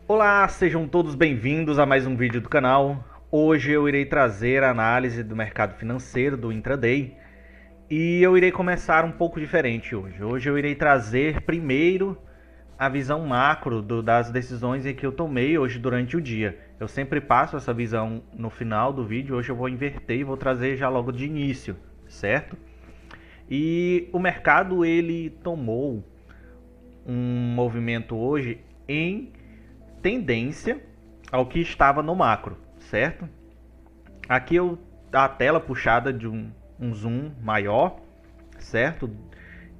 Olá, sejam todos bem-vindos a mais um vídeo do canal. Hoje eu irei trazer a análise do mercado financeiro do intraday e eu irei começar um pouco diferente hoje. Hoje eu irei trazer primeiro a visão macro das decisões que eu tomei hoje durante o dia. Eu sempre passo essa visão no final do vídeo, hoje eu vou inverter e vou trazer já logo de início, certo? E o mercado ele tomou um movimento hoje em tendência ao que estava no macro, certo? Aqui a tela puxada de um zoom maior, certo?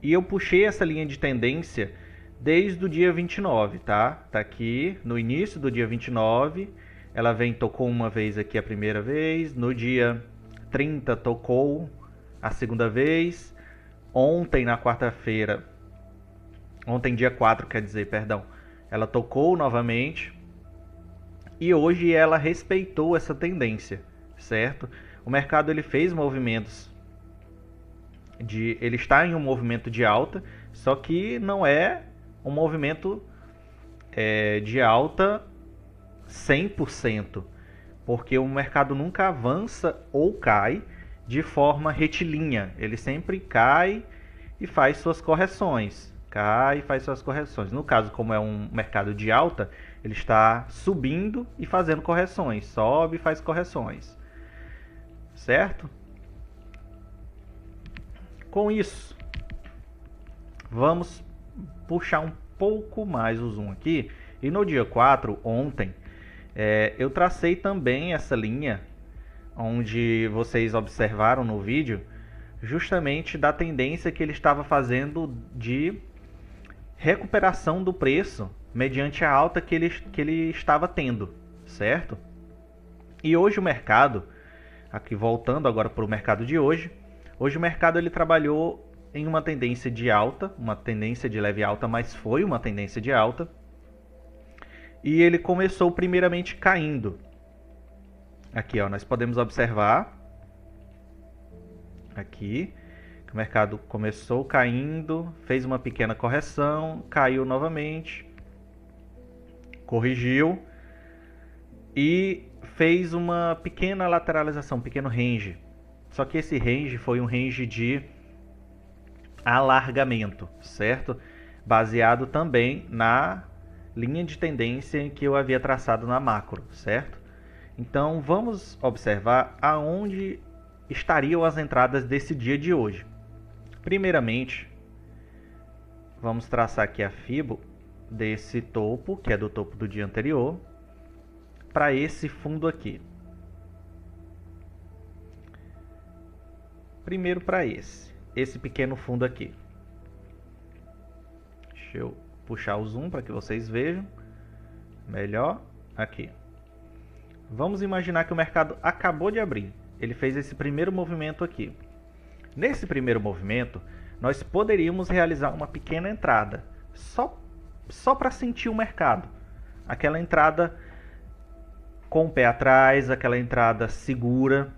E eu puxei essa linha de tendência desde o dia 29, tá? Tá aqui no início do dia 29, ela tocou uma vez aqui a primeira vez, no dia 30 tocou a segunda vez, ontem na quarta-feira, ontem dia 4, quer dizer, perdão, ela tocou novamente e hoje ela respeitou essa tendência, certo? O mercado ele fez movimentos ele está em um movimento de alta, só que não é um movimento de alta 100%, porque o mercado nunca avança ou cai de forma retilínea, ele sempre cai e faz suas correções. Cai e faz suas correções. No caso, como é um mercado de alta, ele está subindo e fazendo correções. Sobe e faz correções. Certo? Com isso, vamos puxar um pouco mais o zoom aqui. E no dia 4, ontem, eu tracei também essa linha, onde vocês observaram no vídeo, justamente da tendência que ele estava fazendo de recuperação do preço mediante a alta que ele estava tendo, certo? E hoje o mercado, aqui voltando agora para o mercado de hoje o mercado ele trabalhou em uma tendência de alta, uma tendência de leve alta, mas foi uma tendência de alta. E ele começou primeiramente caindo. Aqui, ó, nós podemos observar aqui o mercado começou caindo, fez uma pequena correção, caiu novamente, corrigiu e fez uma pequena lateralização, um pequeno range. Só que esse range foi um range de alargamento, certo? Baseado também na linha de tendência que eu havia traçado na macro, certo? Então vamos observar aonde estariam as entradas desse dia de hoje. Primeiramente, vamos traçar aqui a Fibo desse topo, que é do topo do dia anterior, para esse fundo aqui. Primeiro para esse pequeno fundo aqui. Deixa eu puxar o zoom para que vocês vejam melhor aqui. Vamos imaginar que o mercado acabou de abrir. Ele fez esse primeiro movimento aqui. Nesse primeiro movimento, nós poderíamos realizar uma pequena entrada, só para sentir o mercado. Aquela entrada com o pé atrás, aquela entrada segura,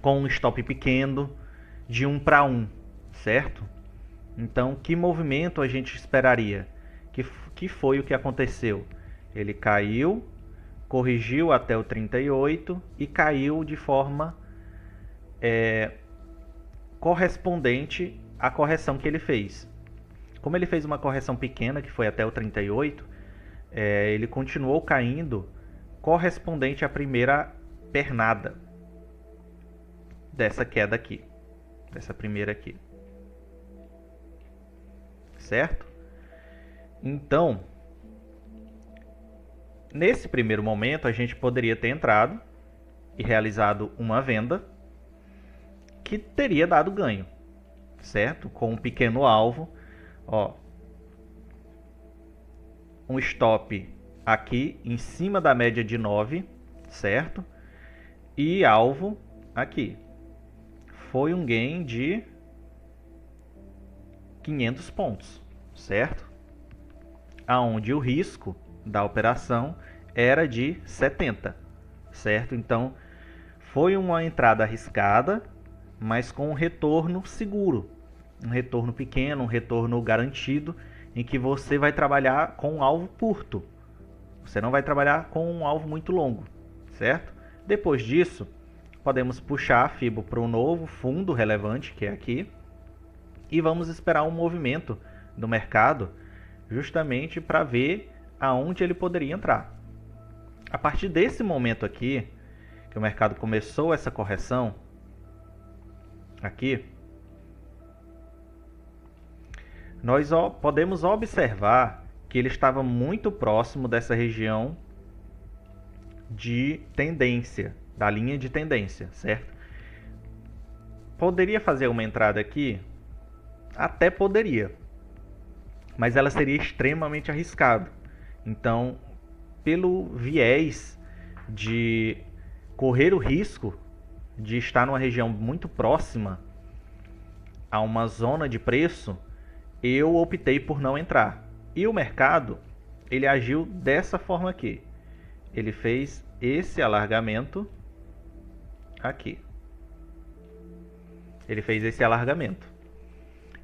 com um stop pequeno, de 1 para 1, certo? Então, que movimento a gente esperaria? Que foi o que aconteceu? Ele caiu, corrigiu até o 38 e caiu de forma correspondente à correção que ele fez. Como ele fez uma correção pequena, que foi até o 38, ele continuou caindo correspondente à primeira pernada dessa queda aqui, dessa primeira aqui, certo? Então, nesse primeiro momento, a gente poderia ter entrado e realizado uma venda que teria dado ganho, certo? Com um pequeno alvo, ó, um stop aqui em cima da média de 9, certo? E alvo aqui. Foi um gain de 500 pontos, certo? Aonde o risco da operação era de 70, certo? Então, foi uma entrada arriscada, mas com um retorno seguro, um retorno pequeno, um retorno garantido, em que você vai trabalhar com um alvo curto, Você não vai trabalhar com um alvo muito longo, certo? Depois disso, podemos puxar a FIBO para um novo fundo relevante, que é aqui, e vamos esperar um movimento do mercado justamente para ver aonde ele poderia entrar. A partir desse momento aqui, que o mercado começou essa correção, aqui, nós podemos observar que ele estava muito próximo dessa região de tendência, da linha de tendência, certo? Poderia fazer uma entrada aqui? Até poderia, mas ela seria extremamente arriscada. Então, pelo viés de correr o risco de estar numa região muito próxima a uma zona de preço, eu optei por não entrar. E o mercado, ele agiu dessa forma aqui. Ele fez esse alargamento aqui. Ele fez esse alargamento.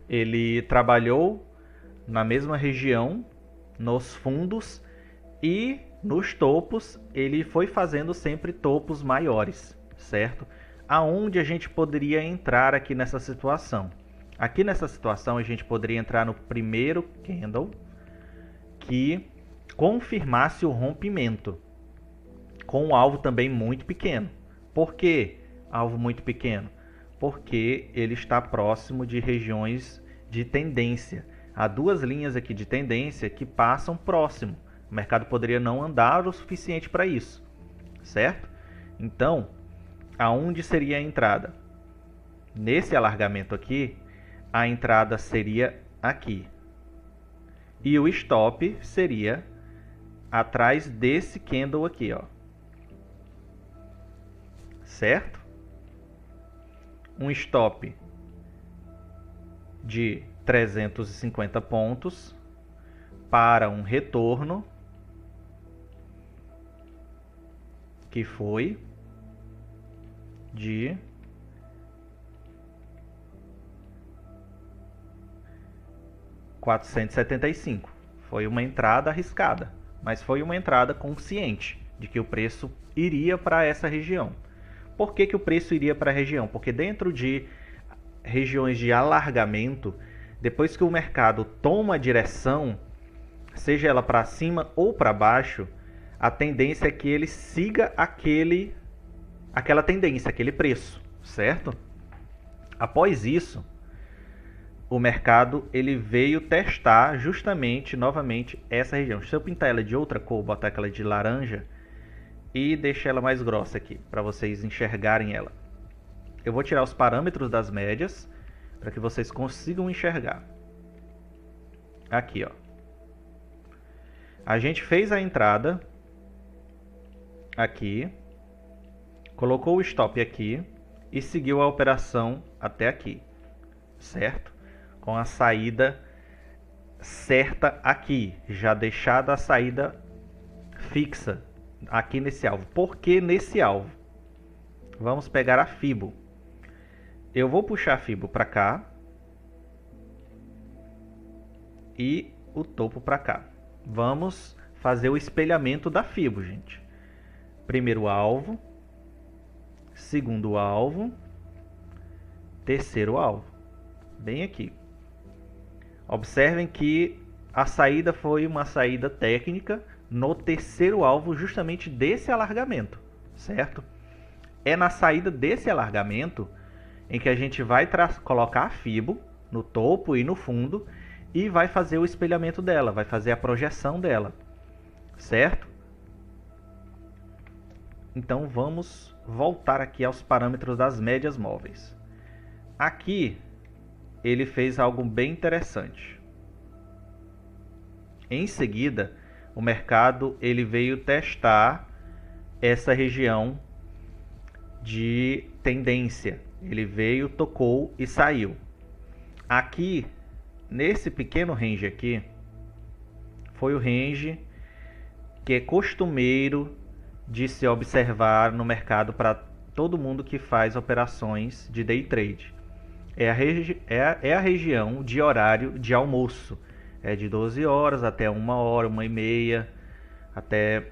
Ele trabalhou na mesma região, nos fundos, e nos topos ele foi fazendo sempre topos maiores, certo? Aonde a gente poderia entrar aqui nessa situação? Aqui nessa situação a gente poderia entrar no primeiro candle que confirmasse o rompimento, com um alvo também muito pequeno. Por que alvo muito pequeno? Porque ele está próximo de regiões de tendência. Há duas linhas aqui de tendência que passam próximo. O mercado poderia não andar o suficiente para isso, certo? Então, aonde seria a entrada? Nesse alargamento aqui, a entrada seria aqui. E o stop seria atrás desse candle aqui, ó. Certo? Um stop de 350 pontos para um retorno que foi de 475. Foi uma entrada arriscada, mas foi uma entrada consciente de que o preço iria para essa região. Por que o preço iria para a região? Porque dentro de regiões de alargamento, depois que o mercado toma a direção, seja ela para cima ou para baixo, a tendência é que ele siga aquela tendência, aquele preço, certo? Após isso, o mercado ele veio testar justamente, novamente, essa região. Se eu pintar ela de outra cor, botar aquela de laranja e deixar ela mais grossa aqui, para vocês enxergarem ela. Eu vou tirar os parâmetros das médias, para que vocês consigam enxergar. Aqui, ó. A gente fez a entrada aqui, colocou o stop aqui e seguiu a operação até aqui, certo? Com a saída certa aqui, já deixada a saída fixa aqui nesse alvo. Por que nesse alvo? Vamos pegar a FIBO. Eu vou puxar a FIBO para cá e o topo para cá. Vamos fazer o espelhamento da FIBO, gente. Primeiro alvo, segundo alvo, terceiro alvo. Bem aqui. Observem que a saída foi uma saída técnica no terceiro alvo, justamente desse alargamento, certo? É na saída desse alargamento em que a gente vai colocar a FIBO no topo e no fundo e vai fazer o espelhamento dela, vai fazer a projeção dela, certo? Então vamos voltar aqui aos parâmetros das médias móveis. Aqui ele fez algo bem interessante. Em seguida, o mercado ele veio testar essa região de tendência. Ele veio, tocou e saiu. Aqui, nesse pequeno range aqui, foi o range que é costumeiro de se observar no mercado para todo mundo que faz operações de day trade. É a região de horário de almoço. É de 12 horas até 1 hora, 1h30. até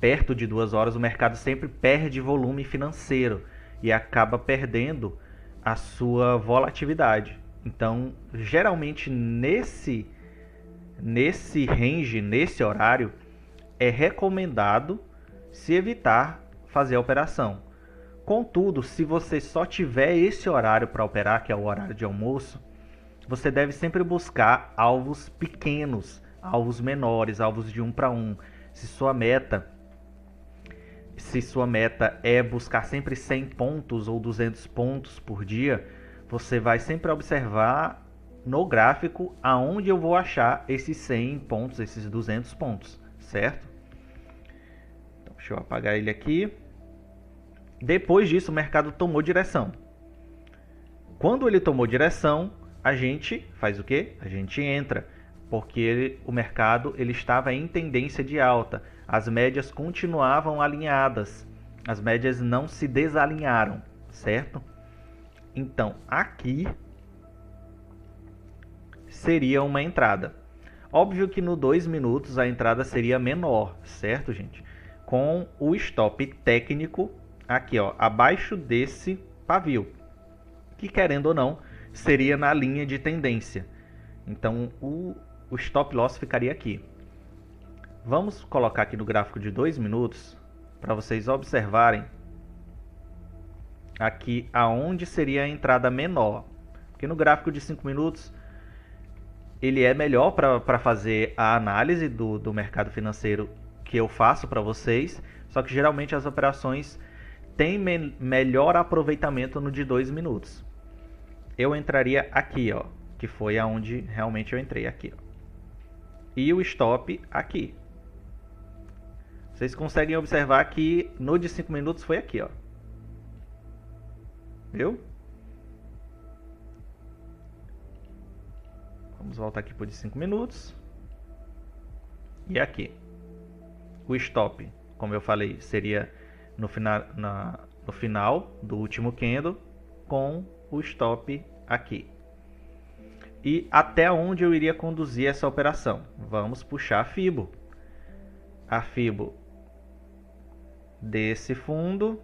perto de 2 horas, o mercado sempre perde volume financeiro e acaba perdendo a sua volatilidade. Então, geralmente nesse range, nesse horário, é recomendado se evitar fazer a operação. Contudo, se você só tiver esse horário para operar, que é o horário de almoço, você deve sempre buscar alvos pequenos, alvos menores, alvos de 1 para 1. Se sua meta é buscar sempre 100 pontos ou 200 pontos por dia, você vai sempre observar no gráfico aonde eu vou achar esses 100 pontos, esses 200 pontos, certo? Então, deixa eu apagar ele aqui. Depois disso, o mercado tomou direção. Quando ele tomou direção, a gente faz o quê? A gente entra, porque o mercado ele estava em tendência de alta. As médias continuavam alinhadas. As médias não se desalinharam, certo? Então, aqui seria uma entrada. Óbvio que no 2 minutos a entrada seria menor, certo, gente? Com o stop técnico aqui, ó, abaixo desse pavio, que querendo ou não, seria na linha de tendência. Então, o stop loss ficaria aqui. Vamos colocar aqui no gráfico de 2 minutos para vocês observarem aqui aonde seria a entrada menor. Porque no gráfico de 5 minutos ele é melhor para fazer a análise do mercado financeiro que eu faço para vocês, só que geralmente as operações têm melhor aproveitamento no de 2 minutos. Eu entraria aqui, ó, que foi aonde realmente eu entrei, aqui, ó. E o stop aqui. Vocês conseguem observar que no de 5 minutos foi aqui, ó. Viu? Vamos voltar aqui para o de 5 minutos. E aqui. O stop, como eu falei, seria no final do último candle com o stop aqui. E até onde eu iria conduzir essa operação? Vamos puxar a Fibo. A Fibo desse fundo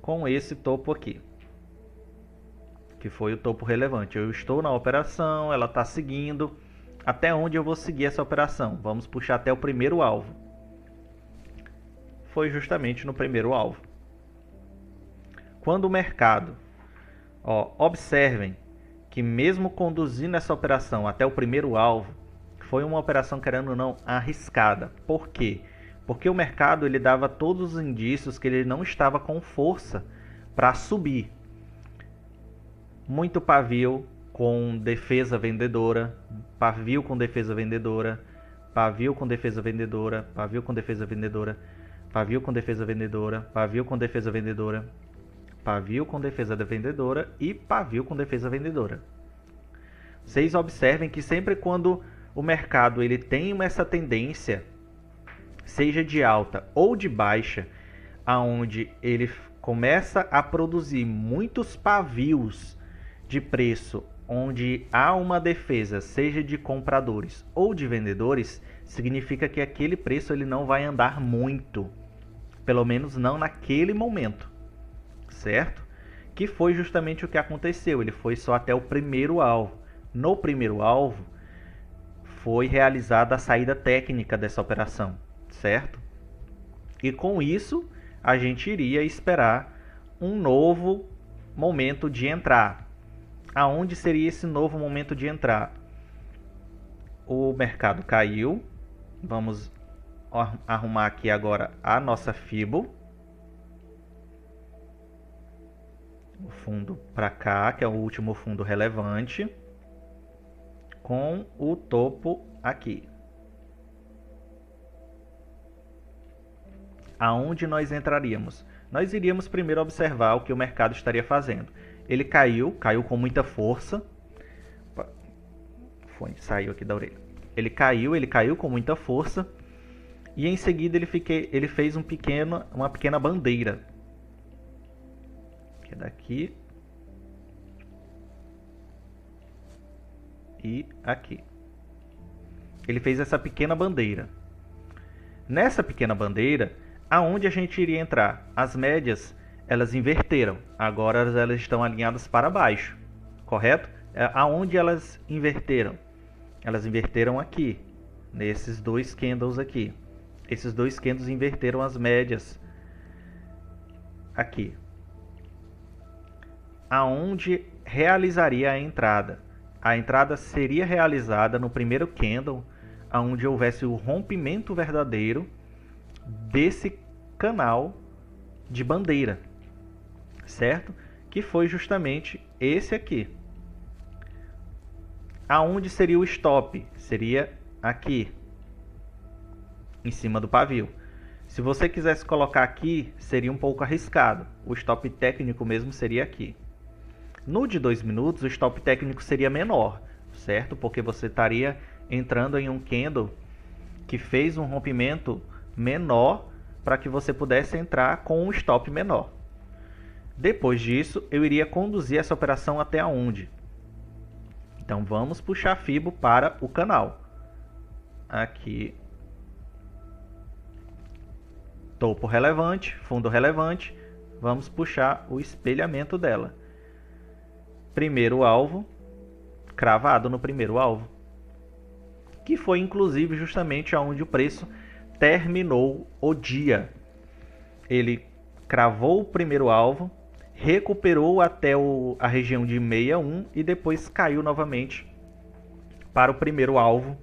com esse topo aqui, que foi o topo relevante. Eu estou na operação, ela está seguindo. Até onde eu vou seguir essa operação? Vamos puxar até o primeiro alvo. Foi justamente no primeiro alvo. Quando o mercado, ó, observem que mesmo conduzindo essa operação até o primeiro alvo, foi uma operação, querendo ou não, arriscada. Por quê? Porque o mercado ele dava todos os indícios que ele não estava com força para subir. Muito pavio com defesa vendedora, pavio com defesa vendedora, pavio com defesa vendedora, pavio com defesa vendedora, pavio com defesa vendedora, pavio com defesa vendedora, pavio com defesa vendedora e pavio com defesa vendedora. Vocês observem que sempre quando o mercado ele tem essa tendência, seja de alta ou de baixa, aonde ele começa a produzir muitos pavios de preço, onde há uma defesa, seja de compradores ou de vendedores, significa que aquele preço ele não vai andar muito, pelo menos não naquele momento, certo? Que foi justamente o que aconteceu, ele foi só até o primeiro alvo. No primeiro alvo, foi realizada a saída técnica dessa operação, certo? E com isso, a gente iria esperar um novo momento de entrar. Aonde seria esse novo momento de entrar? O mercado caiu. Vamos arrumar aqui agora a nossa Fibo. O fundo para cá, que é o último fundo relevante, com o topo aqui. Aonde nós entraríamos? Nós iríamos primeiro observar o que o mercado estaria fazendo. Ele caiu com muita força. Saiu aqui da orelha. Ele caiu com muita força. E em seguida ele fez uma pequena bandeira. Que é daqui. E aqui. Ele fez essa pequena bandeira. Nessa pequena bandeira, aonde a gente iria entrar? As médias, elas inverteram. Agora elas estão alinhadas para baixo, correto? Aonde elas inverteram? Elas inverteram aqui, nesses dois candles aqui. Esses dois candles inverteram as médias aqui. Aonde realizaria a entrada? A entrada seria realizada no primeiro candle, onde houvesse o rompimento verdadeiro desse canal de bandeira, certo? Que foi justamente esse aqui. Aonde seria o stop? Seria aqui, em cima do pavio. Se você quisesse colocar aqui, seria um pouco arriscado. O stop técnico mesmo seria aqui. No de 2 minutos, o stop técnico seria menor, certo? Porque você estaria entrando em um candle que fez um rompimento menor para que você pudesse entrar com um stop menor. Depois disso, eu iria conduzir essa operação até onde? Então vamos puxar a Fibo para o canal. Aqui, topo relevante, fundo relevante, vamos puxar o espelhamento dela. Primeiro alvo, cravado no primeiro alvo, que foi inclusive justamente onde o preço terminou o dia. Ele cravou o primeiro alvo, recuperou até a região de 61 e depois caiu novamente para o primeiro alvo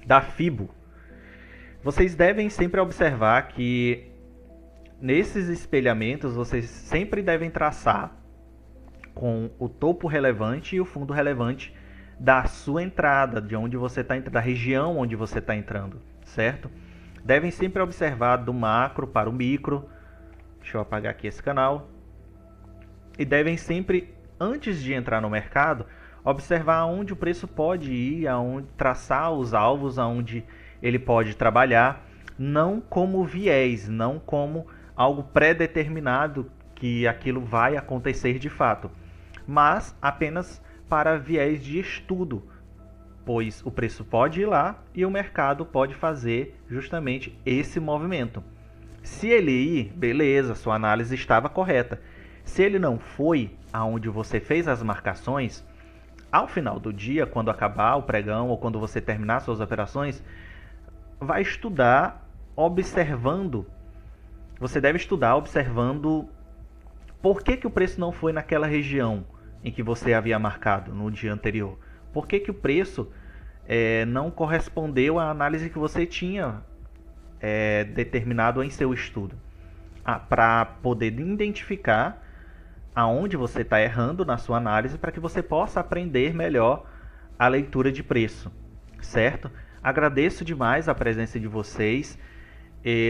da Fibo. Vocês devem sempre observar que nesses espelhamentos vocês sempre devem traçar com o topo relevante e o fundo relevante da sua entrada, de onde você está entrando, da região onde você está entrando, certo? Devem sempre observar do macro para o micro. Deixa eu apagar aqui esse canal. E devem sempre, antes de entrar no mercado, observar aonde o preço pode ir, aonde traçar os alvos, aonde ele pode trabalhar, não como viés, não como algo pré-determinado que aquilo vai acontecer de fato, mas apenas para viés de estudo, pois o preço pode ir lá e o mercado pode fazer justamente esse movimento. Se ele ir, beleza, sua análise estava correta. Se ele não foi aonde você fez as marcações, ao final do dia, quando acabar o pregão ou quando você terminar suas operações, vai estudar observando. Você deve estudar observando por que o preço não foi naquela região em que você havia marcado no dia anterior. Por que o preço não correspondeu à análise que você tinha determinado em seu estudo. Para poder identificar aonde você está errando na sua análise, para que você possa aprender melhor a leitura de preço, certo? Agradeço demais a presença de vocês.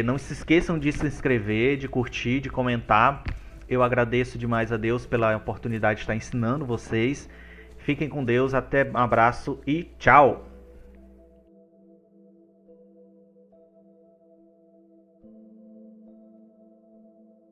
Não se esqueçam de se inscrever, de curtir, de comentar. Eu agradeço demais a Deus pela oportunidade de estar ensinando vocês. Fiquem com Deus, até um abraço e tchau!